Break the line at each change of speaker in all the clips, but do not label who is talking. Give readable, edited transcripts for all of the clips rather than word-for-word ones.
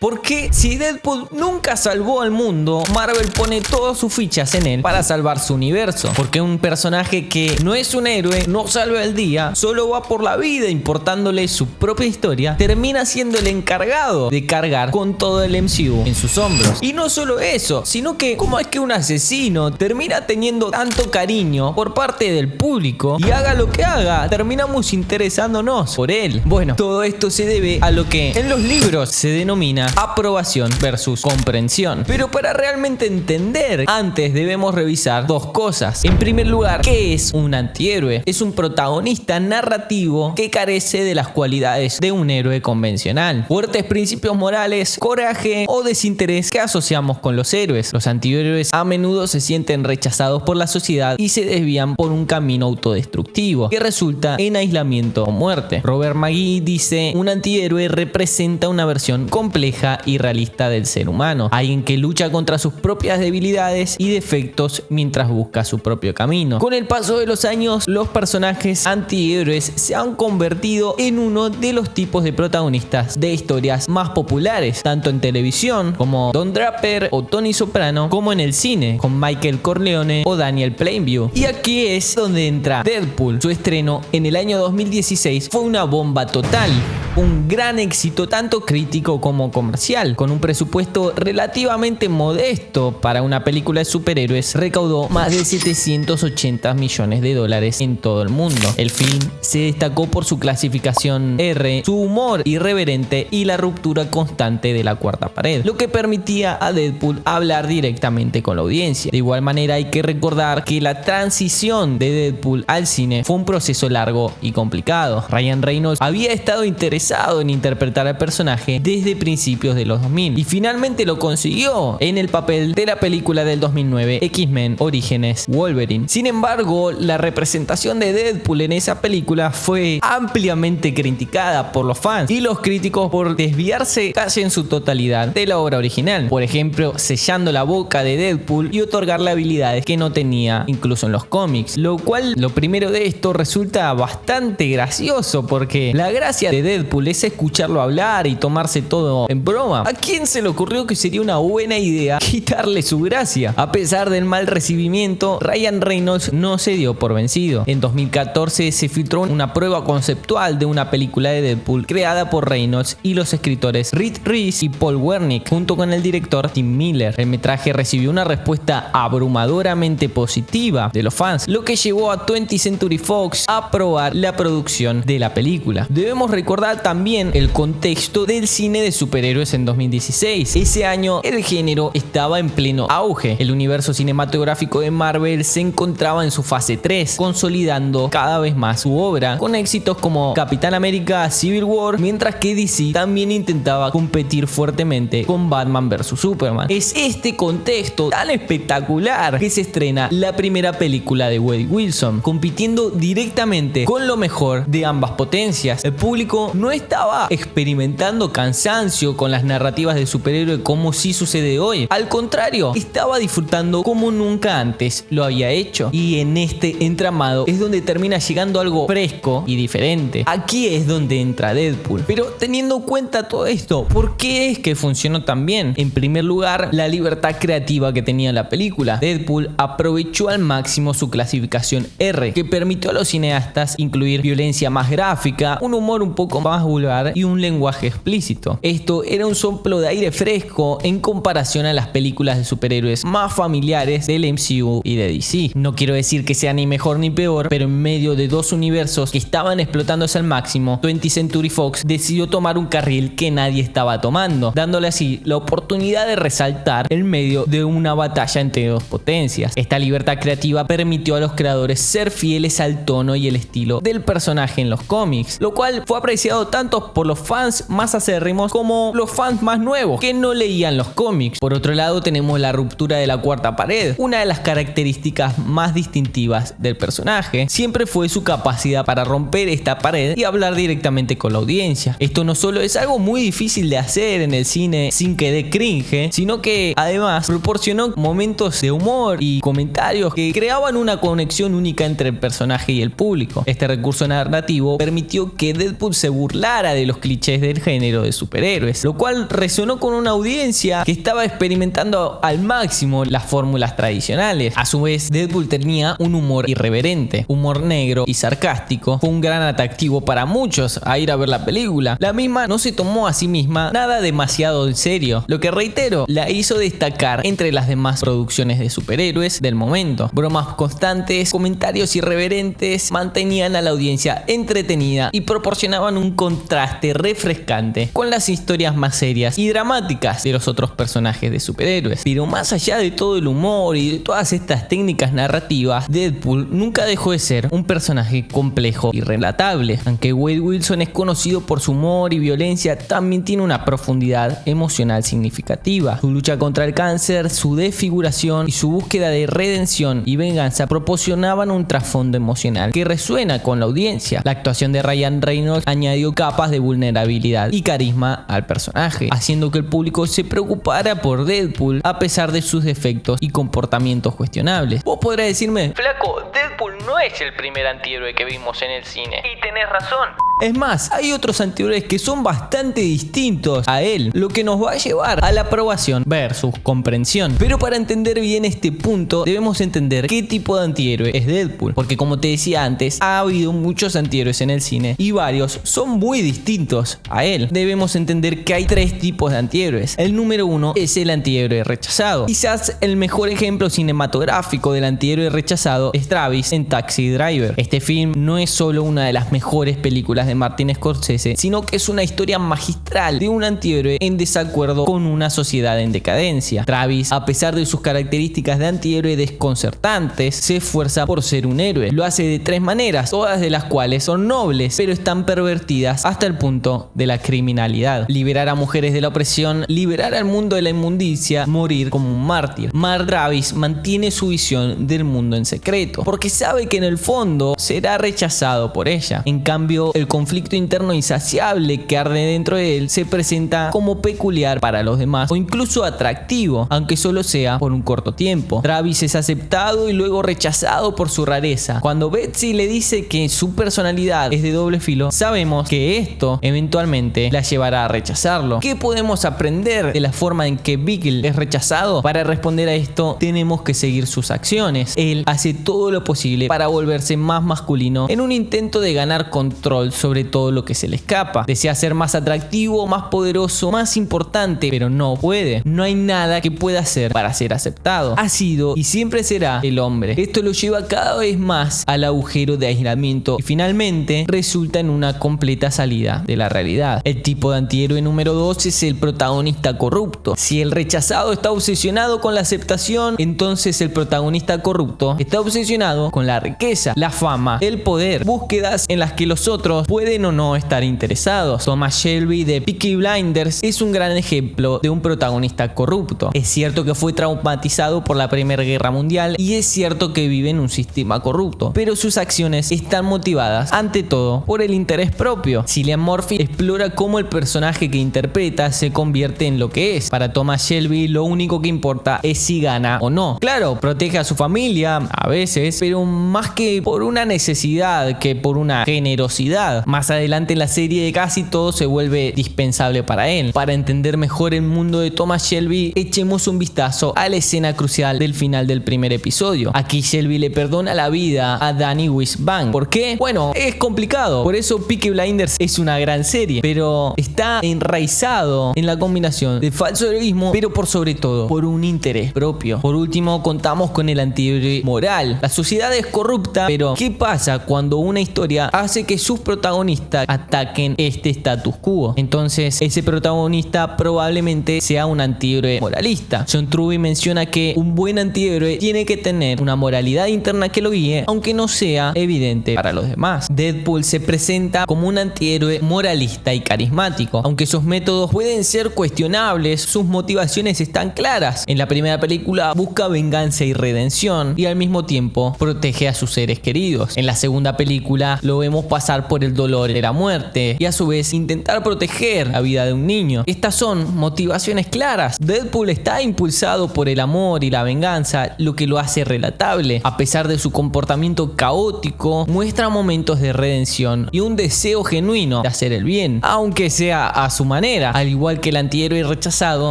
Porque si Deadpool nunca salvó al mundo, Marvel pone todas sus fichas en él para salvar su universo. Porque un personaje que no es un héroe, no salva el día, solo va por la vida importándole su propia historia, termina siendo el encargado de cargar con todo el MCU en sus hombros. Y no solo eso, sino que cómo es que un asesino termina teniendo tanto cariño por parte del público y haga lo que haga, terminamos interesándonos por él. Bueno, todo esto se debe a lo que en los libros se denomina aprobación versus comprensión. Pero para realmente entender, antes debemos revisar dos cosas. En primer lugar, ¿qué es un antihéroe? Es un protagonista narrativo que carece de las cualidades de un héroe convencional. Fuertes principios morales, coraje o desinterés que asociamos con los héroes. Los antihéroes a menudo se sienten rechazados por la sociedad y se desvían por un camino autodestructivo que resulta en aislamiento o muerte. Robert McGee dice: un antihéroe representa una versión compleja y realista del ser humano, alguien que lucha contra sus propias debilidades y defectos mientras busca su propio camino. Con el paso de los años, los personajes antihéroes se han convertido en uno de los tipos de protagonistas de historias más populares, tanto en televisión como Don Draper o Tony Soprano, como en el cine con Michael Corleone o Daniel Plainview. Y aquí es donde entra Deadpool. Su estreno en el año 2016 fue una bomba total, un gran éxito tanto crítico como comercial. Con un presupuesto relativamente modesto para una película de superhéroes, recaudó más de 780 millones de dólares en todo el mundo. El film se destacó por su clasificación R, su humor irreverente y la ruptura constante de la cuarta pared, lo que permitía a Deadpool hablar directamente con la audiencia. De igual manera, hay que recordar que la transición de Deadpool al cine fue un proceso largo y complicado. Ryan Reynolds había estado interesado en interpretar al personaje desde principios de los 2000 y finalmente lo consiguió en el papel de la película del 2009 X-Men Orígenes Wolverine. Sin embargo, la representación de Deadpool en esa película fue ampliamente criticada por los fans y los críticos por desviarse casi en su totalidad de la obra original. Por ejemplo, sellando la boca de Deadpool y otorgarle habilidades que no tenía incluso en los cómics, lo cual, lo primero de esto, resulta bastante gracioso porque la gracia de Deadpool es escucharlo hablar y tomarse todo en broma. ¿A quién se le ocurrió que sería una buena idea quitarle su gracia? A pesar del mal recibimiento, Ryan Reynolds no se dio por vencido. En 2014 se filtró una prueba conceptual de una película de Deadpool creada por Reynolds y los escritores Reed Reese y Paul Wernick junto con el director Tim Miller. El metraje recibió una respuesta abrumadoramente positiva de los fans, lo que llevó a 20th Century Fox a aprobar la producción de la película. Debemos recordar también el contexto del cine de superhéroes en 2016. Ese año el género estaba en pleno auge. El universo cinematográfico de Marvel se encontraba en su fase 3, consolidando cada vez más su obra con éxitos como Capitán América Civil War, mientras que DC también intentaba competir fuertemente con Batman vs Superman. Es este contexto tan espectacular que se estrena la primera película de Wade Wilson, compitiendo directamente con lo mejor de ambas potencias. El público no estaba experimentando cansancio con las narrativas de superhéroe como sí sucede hoy. Al contrario, estaba disfrutando como nunca antes lo había hecho. Y en este entramado es donde termina llegando algo fresco y diferente. Aquí es donde entra Deadpool. Pero teniendo en cuenta todo esto, ¿por qué es que funcionó tan bien? En primer lugar, la libertad creativa que tenía la película. Deadpool aprovechó al máximo su clasificación R, que permitió a los cineastas incluir violencia más gráfica, un humor un poco más vulgar y un lenguaje explícito. Esto era un soplo de aire fresco en comparación a las películas de superhéroes más familiares del MCU y de DC. No quiero decir que sea ni mejor ni peor, pero en medio de dos universos que estaban explotándose al máximo, 20th Century Fox decidió tomar un carril que nadie estaba tomando, dándole así la oportunidad de resaltar en medio de una batalla entre dos potencias. Esta libertad creativa permitió a los creadores ser fieles al tono y el estilo del personaje en los cómics, lo cual fue apreciado tanto por los fans más acérrimos como los fans más nuevos que no leían los cómics. Por otro lado, tenemos la ruptura de la cuarta pared. Una de las características más distintivas del personaje siempre fue su capacidad para romper esta pared y hablar directamente con la audiencia. Esto no solo es algo muy difícil de hacer en el cine sin que dé cringe, sino que además proporcionó momentos de humor y comentarios que creaban una conexión única entre el personaje y el público. Este recurso narrativo permitió que Deadpool se burlara clara de los clichés del género de superhéroes, lo cual resonó con una audiencia que estaba experimentando al máximo las fórmulas tradicionales. A su vez, Deadpool tenía un humor irreverente, humor negro y sarcástico. Fue un gran atractivo para muchos a ir a ver la película. La misma no se tomó a sí misma nada demasiado en serio, lo que, reitero, la hizo destacar entre las demás producciones de superhéroes del momento. Bromas constantes, comentarios irreverentes mantenían a la audiencia entretenida y proporcionaban un contraste refrescante con las historias más serias y dramáticas de los otros personajes de superhéroes. Pero más allá de todo el humor y de todas estas técnicas narrativas, Deadpool nunca dejó de ser un personaje complejo y relatable. Aunque Wade Wilson es conocido por su humor y violencia, también tiene una profundidad emocional significativa. Su lucha contra el cáncer, su desfiguración y su búsqueda de redención y venganza proporcionaban un trasfondo emocional que resuena con la audiencia. La actuación de Ryan Reynolds añadió capas de vulnerabilidad y carisma al personaje, haciendo que el público se preocupara por Deadpool a pesar de sus defectos y comportamientos cuestionables. Vos podrás decirme: flaco, Deadpool no es el primer antihéroe que vimos en el cine. Y tenés razón. Es más, hay otros antihéroes que son bastante distintos a él, lo que nos va a llevar a la aprobación versus comprensión. Pero para entender bien este punto, debemos entender qué tipo de antihéroe es Deadpool, porque como te decía antes, ha habido muchos antihéroes en el cine y varios son muy distintos a él. Debemos entender que hay tres tipos de antihéroes. El número uno es el antihéroe rechazado. Quizás el mejor ejemplo cinematográfico del antihéroe rechazado es Travis en Taxi Driver. Este film no es solo una de las mejores películas de Martin Scorsese, sino que es una historia magistral de un antihéroe en desacuerdo con una sociedad en decadencia. Travis, a pesar de sus características de antihéroe desconcertantes, se esfuerza por ser un héroe. Lo hace de tres maneras, todas de las cuales son nobles, pero están pervertidas hasta el punto de la criminalidad. Liberar a mujeres de la opresión, liberar al mundo de la inmundicia, morir como un mártir. Travis mantiene su visión del mundo en secreto, porque sabe que en el fondo será rechazado por ella. En cambio, el conflicto interno insaciable que arde dentro de él se presenta como peculiar para los demás o incluso atractivo, aunque solo sea por un corto tiempo. Travis es aceptado y luego rechazado por su rareza. Cuando Betsy le dice que su personalidad es de doble filo, sabemos que esto eventualmente la llevará a rechazarlo. ¿Qué podemos aprender de la forma en que Bickle es rechazado? Para responder a esto, tenemos que seguir sus acciones. Él hace todo lo posible para volverse más masculino en un intento de ganar control sobre todo lo que se le escapa. Desea ser más atractivo, más poderoso, más importante, pero no puede. No hay nada que pueda hacer para ser aceptado. Ha sido y siempre será el hombre. Esto lo lleva cada vez más al agujero de aislamiento y finalmente resulta en una completa salida de la realidad. El tipo de antihéroe número 2 es el protagonista corrupto. Si el rechazado está obsesionado con la aceptación, entonces el protagonista corrupto está obsesionado con la riqueza, la fama, el poder, búsquedas en las que los otros pueden o no estar interesados. Thomas Shelby de Peaky Blinders es un gran ejemplo de un protagonista corrupto. Es cierto que fue traumatizado por la Primera Guerra Mundial y es cierto que vive en un sistema corrupto, pero sus acciones están motivadas ante todo por el interés propio. Cillian Murphy explora cómo el personaje que interpreta se convierte en lo que es. Para Thomas Shelby lo único que importa es si gana o no. Claro, protege a su familia a veces, pero más que por una necesidad que por una generosidad. Más adelante en la serie casi todo se vuelve dispensable para él. Para entender mejor el mundo de Thomas Shelby, echemos un vistazo a la escena crucial del final del primer episodio. Aquí Shelby le perdona la vida a Danny Wisbank. ¿Por qué? Bueno, es complicado. Por eso Peaky Blinders es una gran serie, pero está enraizado en la combinación de falso heroísmo, pero por sobre todo por un interés propio. Por último, contamos con el antihéroe moral. La sociedad es corrupta, pero ¿qué pasa cuando una historia hace que sus protagonistas ataquen este status quo? Entonces ese protagonista probablemente sea un antihéroe moralista. John Truby menciona que un buen antihéroe tiene que tener una moralidad interna que lo guíe, aunque no sea evidente para los demás. Deadpool se presenta como un antihéroe moralista y carismático. Aunque sus métodos pueden ser cuestionables, sus motivaciones están claras. En la primera película busca venganza y redención y al mismo tiempo protege a sus seres queridos. En la segunda película lo vemos pasar por el dolor de la muerte y a su vez intentar proteger la vida de un niño. Estas son motivaciones claras. Deadpool está impulsado por el amor y la venganza, lo que lo hace relatable. A pesar de su comportamiento caótico, muestra momentos de redención y un deseo genuino de hacer el bien, aunque sea a su manera. Al igual que el antihéroe rechazado,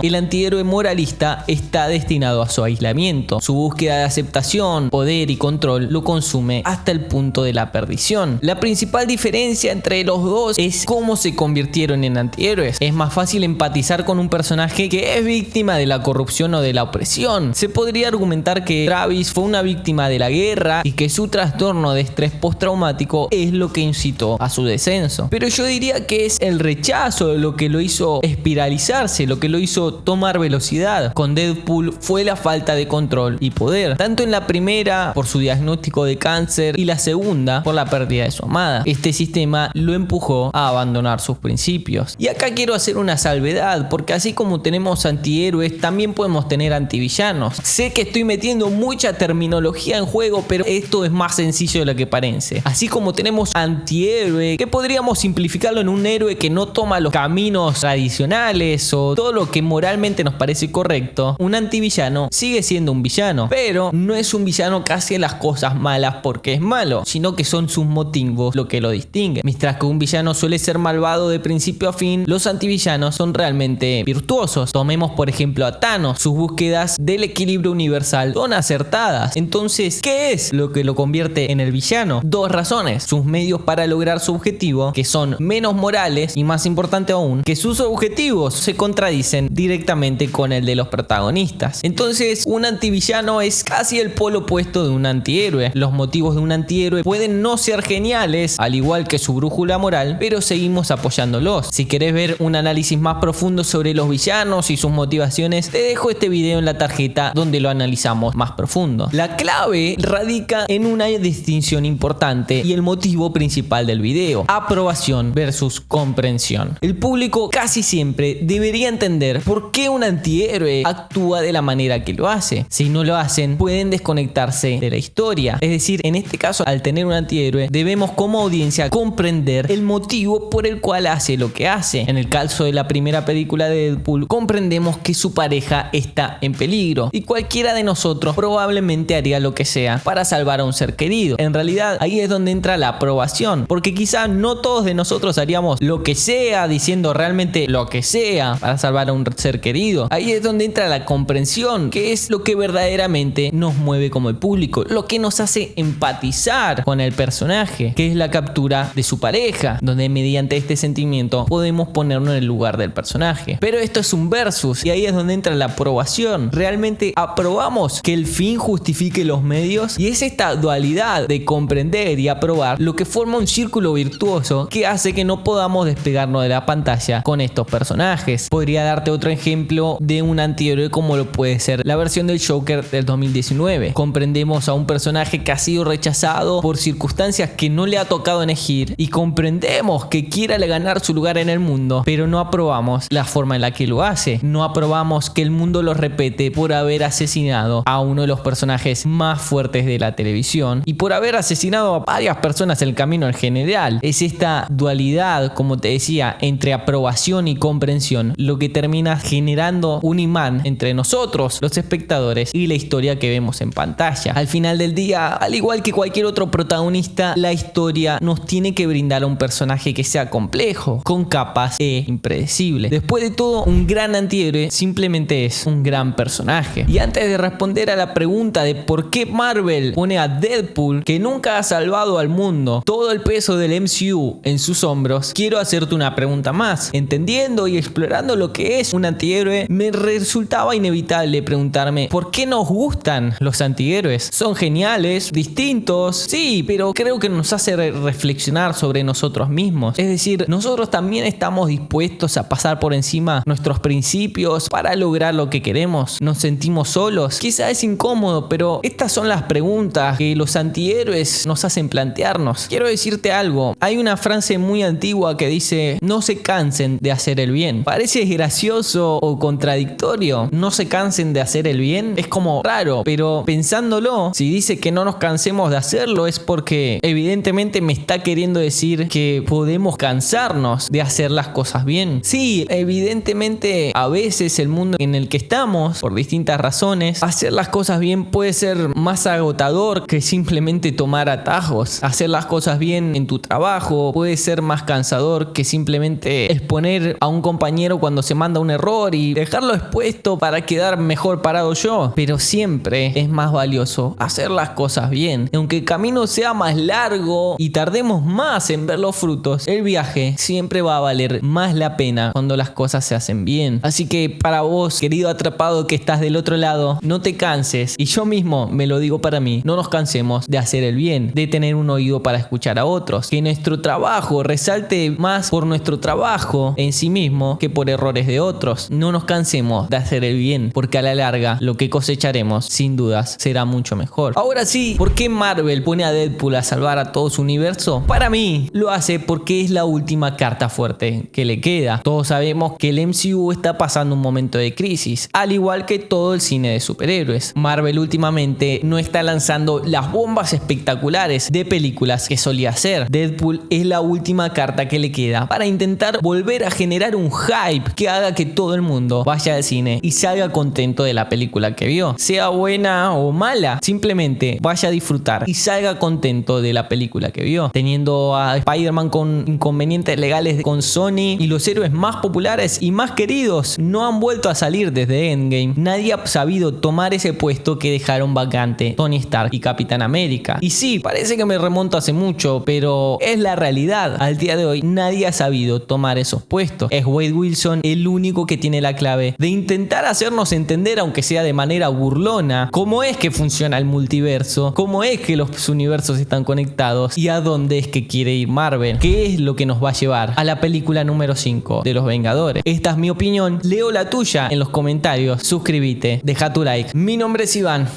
el antihéroe moralista está destinado a su aislamiento. Su búsqueda de aceptación, poder y control lo consume hasta el punto de la perdición. La principal diferencia entre los dos es cómo se convirtieron en antihéroes. Es más fácil empatizar con un personaje que es víctima de la corrupción o de la opresión. Se podría argumentar que Travis fue una víctima de la guerra y que su trastorno de estrés postraumático es lo que incitó a su descenso. Pero yo diría que es el rechazo lo que lo hizo espiralizarse, lo que lo hizo tomar velocidad. Con Deadpool fue la falta de control y poder, tanto en la primera por su diagnóstico de cáncer y la segunda por la pérdida de su amada. Este sistema lo empujó a abandonar sus principios. Y acá quiero hacer una salvedad, porque así como tenemos antihéroes, también podemos tener antivillanos. Sé que estoy metiendo mucha terminología en juego, pero esto es más sencillo de lo que parece. Así como tenemos antihéroe, que podríamos simplificarlo en un héroe que no toma los caminos tradicionales o todo lo que moralmente nos parece correcto, un antivillano sigue siendo un villano, pero no es un villano que hace las cosas malas porque es malo, sino que son sus motivos lo que lo distingue. Mientras que un villano suele ser malvado de principio a fin, los antivillanos son realmente virtuosos. Tomemos por ejemplo a Thanos. Sus búsquedas del equilibrio universal son acertadas. Entonces, ¿qué es lo que lo convierte en el villano? Dos razones: sus medios para lograr su objetivo, que son menos morales, y más importante aún, que sus objetivos se contradicen directamente con el de los protagonistas. Entonces, un antivillano es casi el polo opuesto de un antihéroe. Los motivos de un antihéroe pueden no ser geniales, al igual que su brújula moral, pero seguimos apoyándolos. Si querés ver un análisis más profundo sobre los villanos y sus motivaciones, te dejo este video en la tarjeta donde lo analizamos más profundo. La clave radica en una distinción importante y el motivo principal del video: aprobación versus comprensión. El público casi siempre debería entender por qué un antihéroe actúa de la manera que lo hace. Si no lo hacen, pueden desconectarse de la historia. Es decir, en este caso, al tener un antihéroe, debemos como audiencia comprender el motivo por el cual hace lo que hace. En el caso de la primera película de Deadpool, comprendemos que su pareja está en peligro y cualquiera de nosotros probablemente haría lo que sea para salvar a un ser querido. En realidad, ahí es donde entra la aprobación, porque quizá no todos de nosotros haríamos lo que sea, diciendo realmente lo que sea para salvar a un ser querido. Ahí es donde entra la comprensión, que es lo que verdaderamente nos mueve como el público, lo que nos hace empatizar con el personaje, que es la captura de su pareja, donde mediante este sentimiento podemos ponernos en el lugar del personaje. Pero esto es un versus, y ahí es donde entra la aprobación. ¿Realmente aprobamos que el fin justifique los medios? Y es esta dualidad de comprender y aprobar lo que forma un círculo virtuoso que hace que no podamos despegarnos de la pantalla con estos personajes. Podría darte otro ejemplo de un antihéroe como lo puede ser la versión del Joker del 2019. Comprendemos a un personaje que ha sido rechazado por circunstancias que no le ha tocado elegir, y comprendemos que quiere ganar su lugar en el mundo, pero no aprobamos la forma en la que lo hace. No aprobamos que el mundo lo repete por haber asesinado a uno de los personajes más fuertes de la televisión y por haber asesinado a varias personas en el camino en general. Es esta dualidad, como te decía, entre aprobación y comprensión lo que termina generando un imán entre nosotros, los espectadores, y la historia que vemos en pantalla. Al final del día, al igual que cualquier otro protagonista, la historia nos tiene que brindar a un personaje que sea complejo, con capas e impredecible. Después de todo, un gran antihéroe simplemente es un gran personaje. Y antes de responder a la pregunta de por qué Marvel pone a Deadpool, que nunca ha salvado al mundo, todo el peso del MCU en sus hombros, quiero hacerte una pregunta más. Entendiendo y explorando lo que es un antihéroe, me resultaba inevitable preguntarme ¿por qué nos gustan los antihéroes? Son geniales, distintos, sí, pero creo que nos hace reflexionar sobre nosotros mismos. Es decir, nosotros también estamos dispuestos a pasar por encima nuestros principios para lograr lo que queremos. Nos sentimos solos. Quizá es incómodo, pero estas son las preguntas que los antihéroes nos hacen plantearnos. Quiero decirte algo. Hay una frase muy antigua que dice: no se cansen de hacer el bien. Parece gracioso o contradictorio. No se cansen de hacer el bien. Es como raro, pero pensándolo, si dice que no nos cansemos de hacerlo es porque evidentemente me está queriendo queriendo decir que podemos cansarnos de hacer las cosas bien. Sí, evidentemente a veces el mundo en el que estamos, por distintas razones, hacer las cosas bien puede ser más agotador que simplemente tomar atajos. Hacer las cosas bien en tu trabajo puede ser más cansador que simplemente exponer a un compañero cuando se manda un error y dejarlo expuesto para quedar mejor parado yo. Pero siempre es más valioso hacer las cosas bien. Aunque el camino sea más largo y tardemos más en ver los frutos, el viaje siempre va a valer más la pena cuando las cosas se hacen bien. Así que para vos, querido atrapado que estás del otro lado, no te canses, y yo mismo me lo digo para mí, no nos cansemos de hacer el bien, de tener un oído para escuchar a otros, que nuestro trabajo resalte más por nuestro trabajo en sí mismo que por errores de otros. No nos cansemos de hacer el bien, porque a la larga lo que cosecharemos sin dudas será mucho mejor. Ahora sí, ¿por qué Marvel pone a Deadpool a salvar a todo su universo? Para mí lo hace porque es la última carta fuerte que le queda. Todos sabemos que el MCU está pasando un momento de crisis, al igual que todo el cine de superhéroes. Marvel últimamente no está lanzando las bombas espectaculares de películas que solía hacer. Deadpool es la última carta que le queda para intentar volver a generar un hype que haga que todo el mundo vaya al cine y salga contento de la película que vio. Sea buena o mala, simplemente vaya a disfrutar y salga contento de la película que vio. Teniendo a Spider-Man con inconvenientes legales con Sony y los héroes más populares y más queridos no han vuelto a salir desde Endgame, nadie ha sabido tomar ese puesto que dejaron vacante Tony Stark y Capitán América. Y sí, parece que me remonto hace mucho, pero es la realidad. Al día de hoy nadie ha sabido tomar esos puestos. Es Wade Wilson el único que tiene la clave de intentar hacernos entender, aunque sea de manera burlona, cómo es que funciona el multiverso, cómo es que los universos están conectados y a dónde es que quiere ir Marvel, qué es lo que nos va a llevar a la película número 5 de los Vengadores. Esta es mi opinión, leo la tuya en los comentarios, suscríbete, deja tu like. Mi nombre es Iván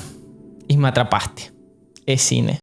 y me atrapaste. Es cine.